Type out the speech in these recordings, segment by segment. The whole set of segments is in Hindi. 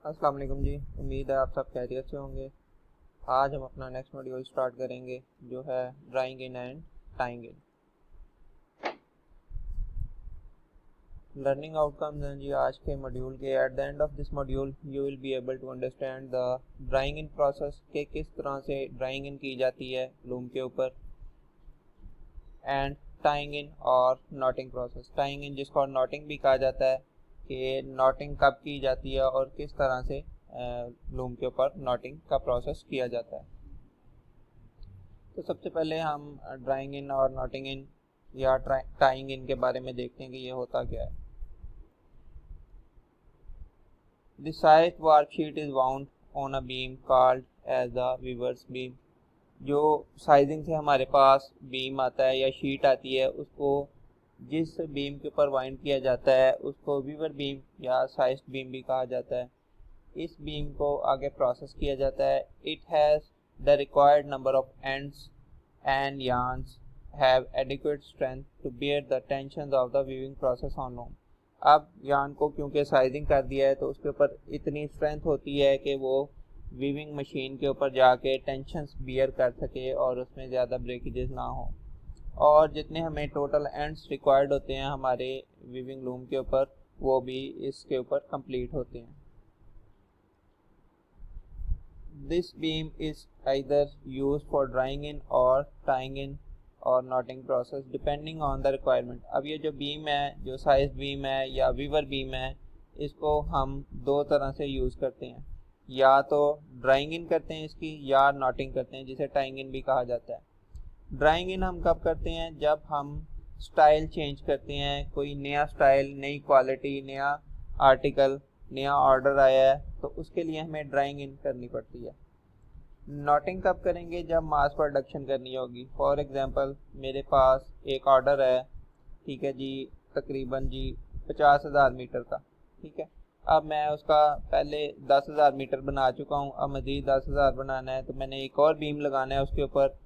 अस्सलाम वालेकुम जी। उम्मीद है आप सब खैरियत से होंगे। आज हम अपना नेक्स्ट मॉड्यूल स्टार्ट करेंगे जो है drawing in and tying in. Learning outcomes हैं जी आज के मॉड्यूल के। At the end of this module you will be able to understand the drawing in process के किस तरह से ड्राइंग इन की जाती है लूम के ऊपर, एंड टाइंग इन और नॉटिंग प्रोसेस। टाइंग इन जिसको नॉटिंग भी कहा जाता है कि नॉटिंग कब की जाती है और किस तरह से लूम के ऊपर नॉटिंग का प्रोसेस किया जाता है। तो सबसे पहले हम ड्राइंग इन और नॉटिंग इन या टाइंग इन के बारे में देखते हैं कि ये होता क्या है। The sized warp sheet is wound on a beam called as the weaver's beam। जो साइजिंग से हमारे पास बीम आता है या शीट आती है उसको जिस बीम के ऊपर वाइंड किया जाता है उसको वीवर बीम या साइज्ड बीम भी कहा जाता है। इस बीम को आगे प्रोसेस किया जाता है। It has the required number of ends and yarns have adequate strength to bear the tensions of the weaving process on loom। अब यार्न को क्योंकि साइजिंग कर दिया है तो उसके ऊपर इतनी स्ट्रेंथ होती है कि वो वीविंग मशीन के ऊपर जाके टेंशंस बियर कर सके और उसमें ज़्यादा ब्रेकेजेस ना हो। और जितने हमें टोटल एंड्स रिक्वायर्ड होते हैं हमारे वीविंग लूम के ऊपर वो भी इसके ऊपर कंप्लीट होते हैं। This beam is either used for drawing in or tying in or knotting process depending on the requirement। अब ये जो बीम है, जो साइज बीम है या वीवर बीम है, इसको हम दो तरह से यूज़ करते हैं। या तो ड्राइंग इन करते हैं इसकी या नॉटिंग करते हैं जिसे टाइंग इन भी कहा जाता है। ड्राइंग इन हम कब करते हैं? जब हम स्टाइल चेंज करते हैं, कोई नया स्टाइल, नई क्वालिटी, नया आर्टिकल, नया ऑर्डर आया है तो उसके लिए हमें ड्राइंग इन करनी पड़ती है। नॉटिंग कब करेंगे? जब मास प्रोडक्शन करनी होगी। फॉर एग्जांपल मेरे पास एक ऑर्डर है, ठीक है जी, तकरीबन जी 50,000 मीटर का। ठीक है, अब मैं उसका पहले 10,000 मीटर बना चुका हूँ, अब मज़ीद 10,000 बनाना है तो मैंने एक और बीम लगाना है उसके ऊपर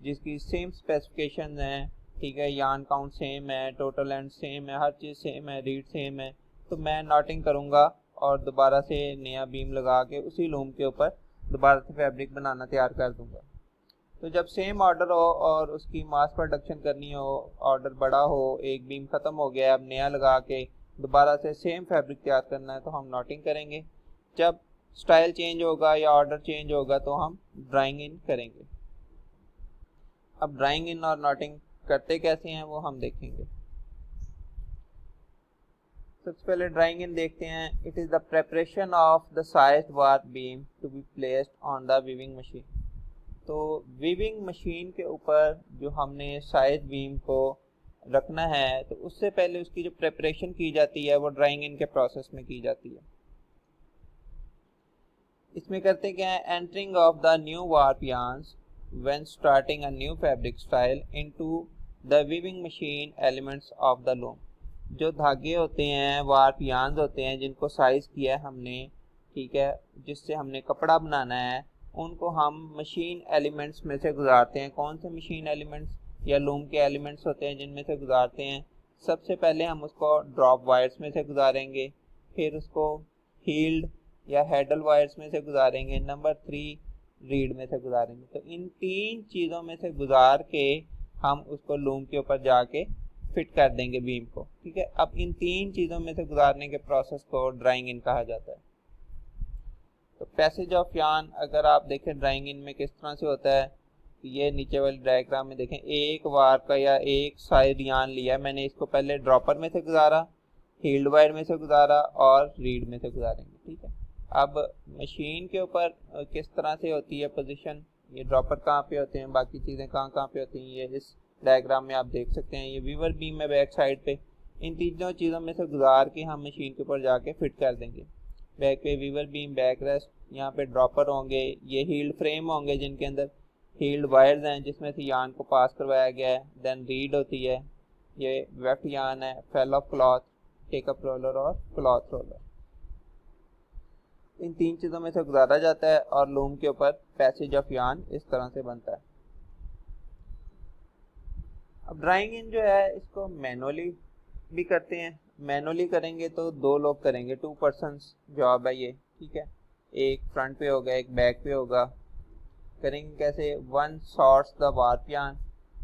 जिसकी सेम स्पेसिफिकेशन है। ठीक है, यार्न काउंट सेम है, टोटल एंड सेम है, हर चीज़ सेम है, रीड सेम है। तो मैं नॉटिंग करूँगा और दोबारा से नया बीम लगा के उसी लूम के ऊपर दोबारा से फैब्रिक बनाना तैयार कर दूँगा। तो जब सेम ऑर्डर हो और उसकी मास प्रोडक्शन करनी हो, ऑर्डर बड़ा हो, एक बीम ख़त्म हो गया, अब नया लगा के दोबारा से सेम फैब्रिक तैयार करना है तो हम नॉटिंग करेंगे। जब स्टाइल चेंज होगा या ऑर्डर चेंज होगा तो हम ड्राइंग इन करेंगे। अब ड्राइंग इन और नॉटिंग करते कैसे हैं वो हम देखेंगे। सबसे पहले ड्राइंग इन देखते हैं। It is the preparation of the sized warp beam to be placed on the weaving machine. तो वीविंग मशीन के ऊपर जो हमने साइज बीम को रखना है तो उससे पहले उसकी जो प्रेपरेशन की जाती है वो ड्राइंग इन के प्रोसेस में की जाती है। इसमें करते क्या है? Entering of the new warp yarns when starting a new fabric style into the weaving machine elements of the loom. जो धागे होते हैं, वार्प यार्न्स होते हैं जिनको साइज किया है हमने, ठीक है, जिससे हमने कपड़ा बनाना है, उनको हम मशीन एलिमेंट्स में से गुजारते हैं। कौन से मशीन एलिमेंट्स या लूम के एलिमेंट्स होते हैं जिनमें से गुजारते हैं? सबसे पहले हम उसको ड्रॉप वायर्स में से गुजारेंगे, फिर उसको हील्ड या हैंडल वायर्स में से गुजारेंगे, नंबर 3 रीड में से गुजारेंगे। तो इन तीन चीज़ों में से गुजार के हम उसको लूम के ऊपर जाके फिट कर देंगे बीम को। ठीक है, अब इन तीन चीज़ों में से गुजारने के प्रोसेस को ड्राइंग इन कहा जाता है। तो पैसेज ऑफ यार्न अगर आप देखें ड्राइंग इन में किस तरह से होता है, ये नीचे वाले डायग्राम में देखें, एक वार का या एक साइड यार्न लिया, मैंने इसको पहले ड्रॉपर में से गुजारा, हील्ड वायर में से गुजारा और रीड में से गुजारेंगे। ठीक है, अब मशीन के ऊपर किस तरह से होती है पोजीशन, ये ड्रॉपर कहाँ पे होते हैं, बाकी चीज़ें कहाँ कहाँ पे होती हैं, ये इस डायग्राम में आप देख सकते हैं। ये वीवर बीम है बैक साइड पे, इन तीनों चीज़ों में से गुजार के हम मशीन के ऊपर जाके फिट कर देंगे। बैक पे वीवर बीम, बैक रेस्ट, यहाँ पे ड्रॉपर होंगे, ये हील्ड फ्रेम होंगे जिनके अंदर हील्ड वायर्स हैं जिसमें से यार्न को पास करवाया गया है। देन रीड होती है, ये वेट यार्न है, fell off cloth, take up roller और क्लॉथ रोलर। इन तीन चीज़ों में से गुजारा जाता है और लूम के ऊपर पैसेज ऑफ यार्न इस तरह से बनता है। अब ड्राइंग इन जो है इसको मैनुअली भी करते हैं। मैनुअली करेंगे तो दो लोग करेंगे, 2 पर्सन्स जॉब है ये। ठीक है, एक फ्रंट पे होगा एक बैक पे होगा। करेंगे कैसे, वन शॉर्ट्स द वार्पियान,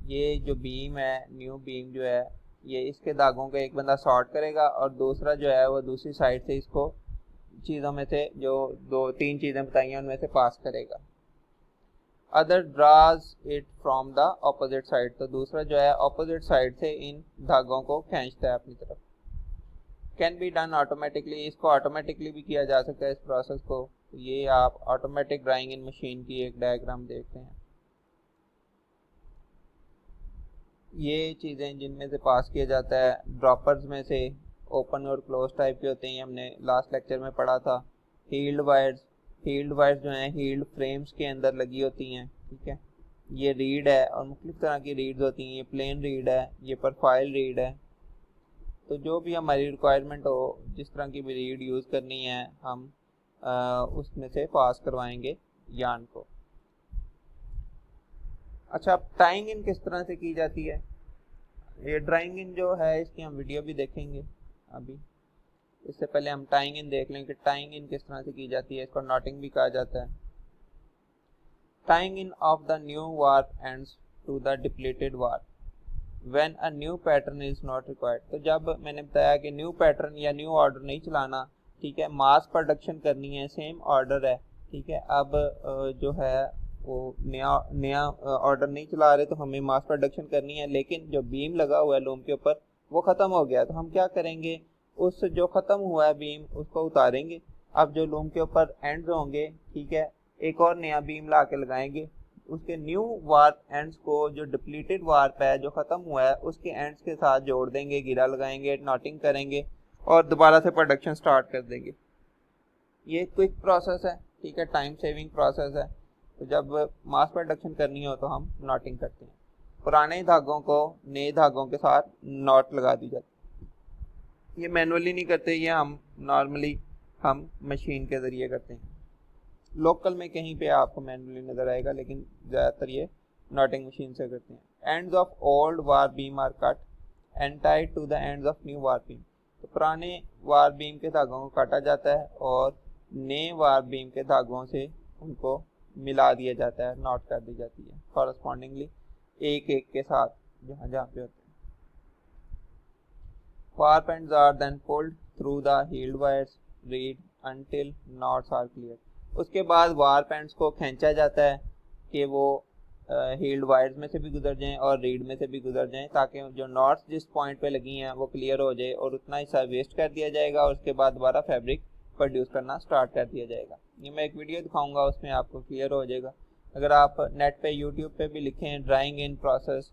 ये जो बीम है न्यू बीम जो है ये इसके धागों को एक बंदा शॉर्ट करेगा और दूसरा जो है वो दूसरी साइड से इसको चीज़ों में से जो दो तीन चीज़ें बताई हैं उनमें से पास करेगा। Other draws it from the opposite side, तो दूसरा जो है ऑपोजिट साइड से इन धागों को खींचता है अपनी तरफ। कैन बी डन ऑटोमेटिकली, इसको ऑटोमेटिकली भी किया जा सकता है इस प्रोसेस को। तो ये आप ऑटोमेटिक ड्राइंग इन मशीन की एक डायग्राम देखते हैं। ये चीज़ें जिनमें से पास किया जाता है ड्रॉपर्स में से ओपन और क्लोज टाइप के होते हैं, हमने लास्ट लेक्चर में पढ़ा था। हील्ड वायर्स, हील्ड वायर्स जो हैं हील्ड फ्रेम्स के अंदर लगी होती हैं, ठीक है। ये रीड है और मुख्तलिफ तरह की रीड्स होती हैं, ये प्लेन रीड है, ये प्रोफाइल रीड है। तो जो भी हमारी रिक्वायरमेंट हो, जिस तरह की भी रीड यूज़ करनी है हम उसमें से पास करवाएंगे यान को। अच्छा, अब टाइंग इन किस तरह से की जाती है, ये ड्राइंग इन जो है इसकी हम वीडियो भी देखेंगे अभी। इससे पहले हम टाइंग इन देख लें कि टाइंग इन किस तरह से की जाती है। इसको नॉटिंग भी कहा जाता है। Tying in of the new warp ends to the depleted warp when a new pattern is not required. तो जब मैंने बताया कि न्यू पैटर्न या न्यू ऑर्डर नहीं चलाना, ठीक है, मास प्रोडक्शन करनी है, सेम ऑर्डर है, ठीक है। अब जो है वो नया ऑर्डर नहीं चला रहे तो हमें मास प्रोडक्शन करनी है, लेकिन जो बीम लगा हुआ है लूम के ऊपर वो ख़त्म हो गया। तो हम क्या करेंगे, उस जो ख़त्म हुआ है बीम उसको उतारेंगे। अब जो लूम के ऊपर एंड्स होंगे, ठीक है, एक और नया बीम ला के लगाएंगे। उसके न्यू वार्प एंड्स को, जो डिप्लीटेड वार्प है जो ख़त्म हुआ है उसके एंड्स के साथ जोड़ देंगे, गिरा लगाएंगे, नॉटिंग करेंगे और दोबारा से प्रोडक्शन स्टार्ट कर देंगे। ये क्विक प्रोसेस है, ठीक है, टाइम सेविंग प्रोसेस है। तो जब मास प्रोडक्शन करनी हो तो हम नॉटिंग करते हैं। पुराने धागों को नए धागों के साथ नॉट लगा दी जाती है। ये मैनुअली नहीं करते, ये हम नॉर्मली हम मशीन के ज़रिए करते हैं। लोकल में कहीं पे आपको मैनुअली नज़र आएगा, लेकिन ज़्यादातर ये नॉटिंग मशीन से करते हैं। Ends of old warp beam are cut and tied to the ends of new warp beam. तो पुराने वार बीम के धागों को काटा जाता है और नए वार बीम के धागों से उनको मिला दिया जाता है, नॉट कर दी जाती है कॉरस्पॉन्डिंगली एक एक के साथ जहाँ जहाँ पे होते हैं। Warp ends are then pulled through the heald wires reed until knots are clear. उसके बाद वार्प एंड्स को खींचा जाता है कि वो हील्ड वायर्स में से भी गुजर जाएं और रीड में से भी गुजर जाएं, ताकि जो नॉट्स जिस पॉइंट पे लगी हैं वो क्लियर हो जाए और उतना हिस्सा वेस्ट कर दिया जाएगा और उसके बाद दोबारा फैब्रिक प्रोड्यूस करना स्टार्ट कर दिया जाएगा। ये मैं एक वीडियो दिखाऊंगा, उसमें आपको क्लियर हो जाएगा। अगर आप नेट पे यूट्यूब पे भी लिखें ड्राइंग इन प्रोसेस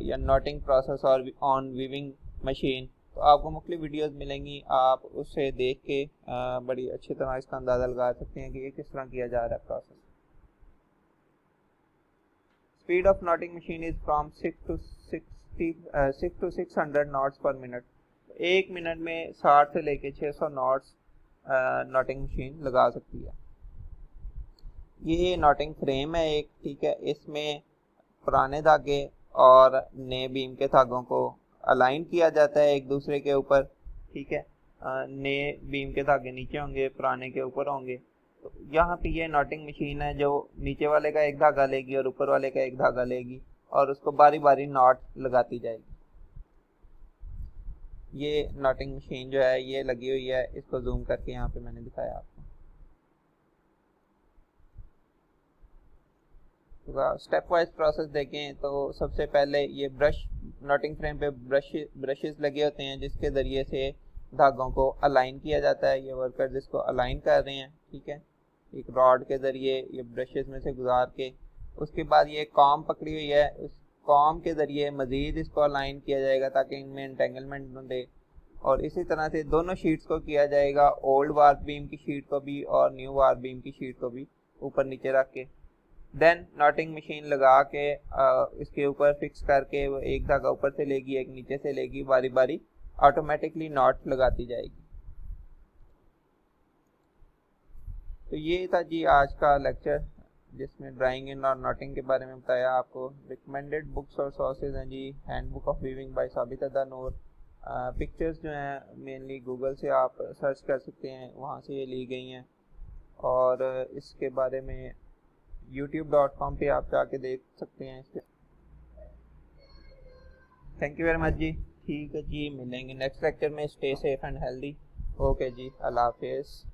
या नॉटिंग प्रोसेस और ऑन वीविंग मशीन, तो आपको मुख्तलिफ वीडियोस मिलेंगी। आप उससे देख के बड़ी अच्छी तरह इसका अंदाज़ा लगा सकते हैं कि ये किस तरह किया जा रहा है process. Speed of knotting machine is from 6 to 600 knots per minute. एक मिनट में 60 से लेके 600 नॉट्स नॉटिंग मशीन लगा सकती है। ये नॉटिंग फ्रेम है एक, ठीक है, इसमें पुराने धागे और नए बीम के धागों को अलाइन किया जाता है एक दूसरे के ऊपर, ठीक है। नए बीम के धागे नीचे होंगे, पुराने के ऊपर होंगे। तो यहाँ पे ये नॉटिंग मशीन है जो नीचे वाले का एक धागा लेगी और ऊपर वाले का एक धागा लेगी और उसको बारी बारी नॉट लगाती जाएगी। ये नॉटिंग मशीन जो है ये लगी हुई है, इसको जूम करके यहाँ पे मैंने दिखाया आपको। तो स्टेप वाइज प्रोसेस देखें तो सबसे पहले ये ब्रश, नॉटिंग फ्रेम पे ब्रशेस लगे होते हैं जिसके ज़रिए से धागों को अलाइन किया जाता है। ये वर्कर जिसको अलाइन कर रहे हैं, ठीक है, एक रॉड के ज़रिए ये ब्रशेस में से गुजार के। उसके बाद ये कॉम पकड़ी हुई है, उस कॉम के ज़रिए मज़ीद इसको अलाइन किया जाएगा ताकि इनमें एंटेंगलमेंट न दे। और इसी तरह से दोनों शीट्स को किया जाएगा, ओल्ड वार्प बीम की शीट को भी और न्यू वार्प बीम की शीट को भी ऊपर नीचे रख के। देन नॉटिंग मशीन लगा के इसके ऊपर फिक्स करके वो एक धागा ऊपर से लेगी एक नीचे से लेगी, बारी बारी ऑटोमेटिकली नॉट लगाती जाएगी। तो ये था जी आज का लेक्चर जिसमें ड्राइंग इन और नॉटिंग के बारे में बताया आपको। रिकमेंडेड बुक्स और सोर्सेज हैं जी, हैंडबुक ऑफ वीविंग बाय साबित अदा नूर, पिक्चर्स जो हैं मेनली गूगल से आप सर्च कर सकते हैं, वहाँ से ये ली गई हैं। और इसके बारे में youtube.com पे आप जाके देख सकते हैं इसके। थैंक यू वेरी मच जी। ठीक है जी, मिलेंगे नेक्स्ट लेक्चर में। Stay safe and healthy. Okay जी, अल्लाह हाफिज़।